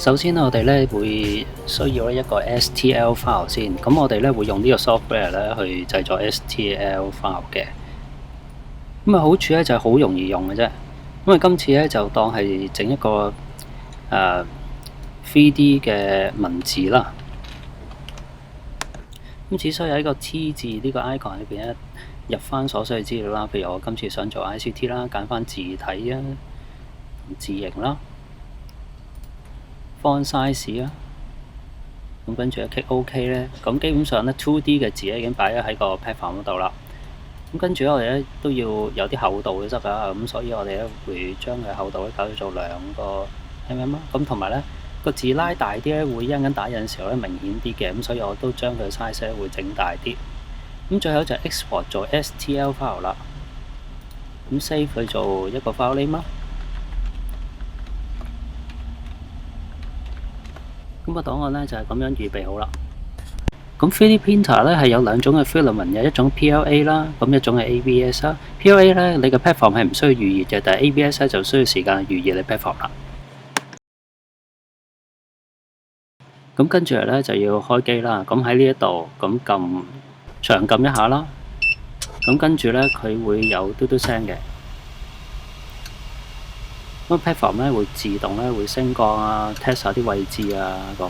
首先我哋咧會需要一個 STL file 先，咁我哋咧會用呢個 software 咧去製作 STL file 嘅。咁好處咧就係好容易用嘅啫，因為今次咧就當係整一個3D 嘅文字啦。咁只需要喺個 T 字呢個 icon 裏邊咧入翻所需嘅資料啦，譬如我今次想做 ICT 啦，揀翻字體啊、字型啦、font size 啊，咁跟住一 click OK 咧，咁基本上咧 2D 嘅字咧已經擺咗喺個 platform 嗰度啦。咁跟住我哋咧都要有啲厚度嘅質㗎，咁所以我哋咧會將佢厚度咧搞到做2個 mm 啦。咁同埋咧個字拉大啲咧，會一陣間打印嘅時候咧明顯啲嘅，咁所以我都將佢 size 咧會整大啲。咁最後就 export 做 STL file 啦。咁 save 佢做一個 file name 啦。咁個檔案咧就係咁樣預備好啦。咁 3D printer 咧係有兩種嘅 filament， 有一種 PLA 啦，咁一種係 ABS 啦。PLA 咧你嘅 platform 係唔需要預熱嘅，但係 ABS 咧就需要時間預熱你 platform 啦。咁跟住咧就要開機啦。咁喺呢一度咁長撳一下啦。咁跟住咧佢會有嘟嘟聲嘅。咁 platform 咧會自動咧會升降啊 ，test 下啲位置啊咁。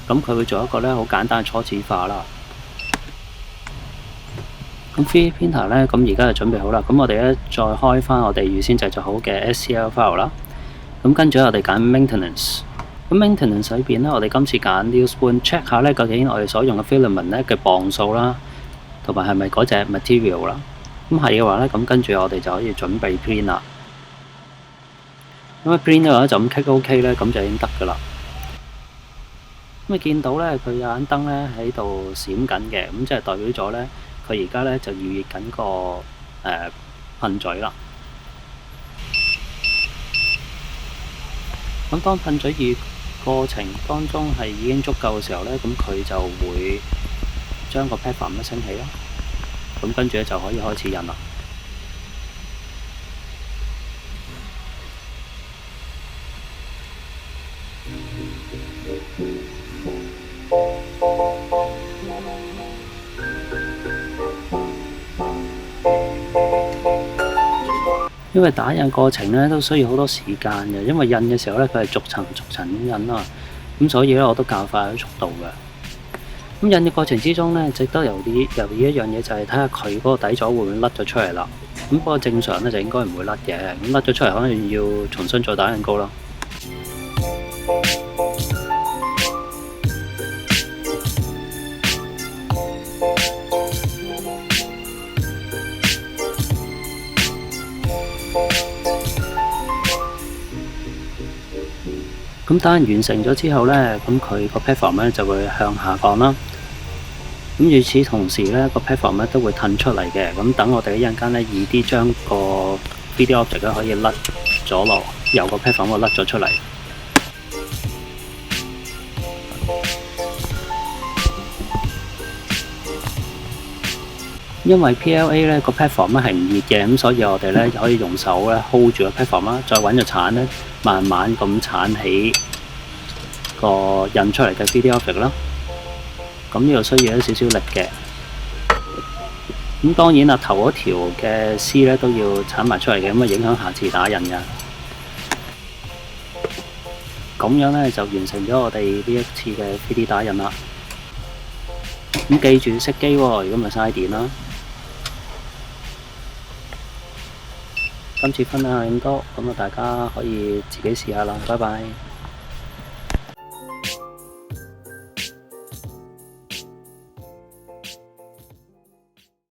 咁佢會做一個咧好簡單嘅初始化啦。咁 3D printer 咧，咁而家就準備好啦。咁我哋咧再開翻我哋預先製作好嘅 STL file 啦。咁跟住我哋揀 maintenance。咁 maintenance 裏邊咧，我哋今次揀 new spoon check 下咧，究竟我哋所用嘅 filament 咧嘅磅數啦，同埋係咪嗰隻 material 啦。咁係嘅話咧，咁跟住我哋就可以準備 print 啦。咁啊 print 嘅話就咁 click OK 咧，咁就已經得㗎啦。咁你見到咧，佢有盞燈咧喺度閃緊嘅，咁即係代表咗咧，佢而家咧就預熱緊個噴嘴啦。咁當噴嘴預過程當中係已經足夠嘅時候咧，咁佢就會將個 platform 一升起啦。咁跟住咧就可以開始印啦。因為打印過程咧都需要好多時間嘅，因為印嘅時候咧佢係逐層咁印啦，咁所以咧我都較快咗速度嘅。咁印嘅過程之中咧，值得留意一樣嘢就係睇下佢嗰個底座會唔會甩咗出嚟啦。咁不過正常咧就應該唔會甩嘅，咁甩咗出嚟可能要重新再打印膏咯。咁打印完成咗之後呢，咁佢個 platform 咧就會向下降啦。咁與此同時呢，個 platform 咧都會褪出嚟嘅。咁等我哋一陣間咧易啲將個 3D object 咧可以甩咗落，由個 platform 度甩咗出嚟。因為 PLA 咧個 platform 咧係唔熱嘅，咁所以我哋咧可以用手咧 hold 住個 platform 啦，再揾個鏟咧慢慢咁鏟起個印出嚟嘅 3D object 啦。咁呢度需要一少少力嘅。咁當然啦，頭嗰條嘅絲咧都要鏟埋出嚟嘅，咁啊影響下次打印㗎。咁樣咧就完成咗我哋呢一次嘅 3D 打印啦。咁記住熄機喎，如果咪嘥電啦。今次分享咁多，咁啊大家可以自己試下啦，拜拜。